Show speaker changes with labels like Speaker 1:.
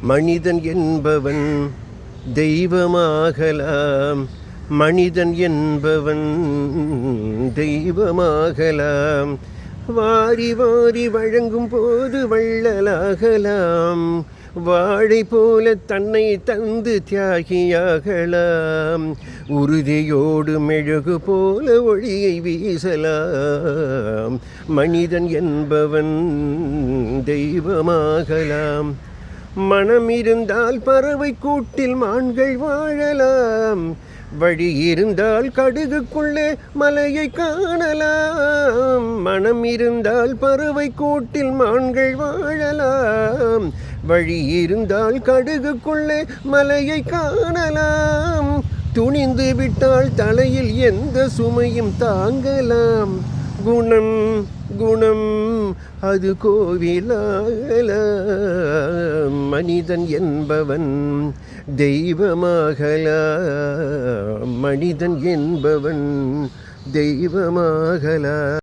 Speaker 1: மனிதன் என்பவன் தெய்வமாகலாம். மனிதன் என்பவன் தெய்வமாகலாம். வாரி வாரி வழங்கும் போது வள்ளலாகலாம். வாழை போல தன்னை தந்து தியாகியாகலாம். உறுதியோடு மெழுகு போல ஒளியை வீசலாம். மனிதன் என்பவன் தெய்வமாகலாம். மனம் இருந்தால் பறவை கூட்டில் மான்கள் வாழலாம். வழி இருந்தால் கடுகுக்குள்ளே மலையை காணலாம். மனம் இருந்தால் பறவை கூட்டில் மான்கள் வாழலாம். வழி இருந்தால் கடுகுக்குள்ளே மலையை காணலாம். துணிந்து விட்டால் தலையில் எந்த சுமையும் தாங்கலாம். குணம் குணம் அது கோவிலாகலாம். மனிதன் என்பவன் தெய்வமாகலாம். மனிதன் என்பவன் தெய்வமாகலாம்.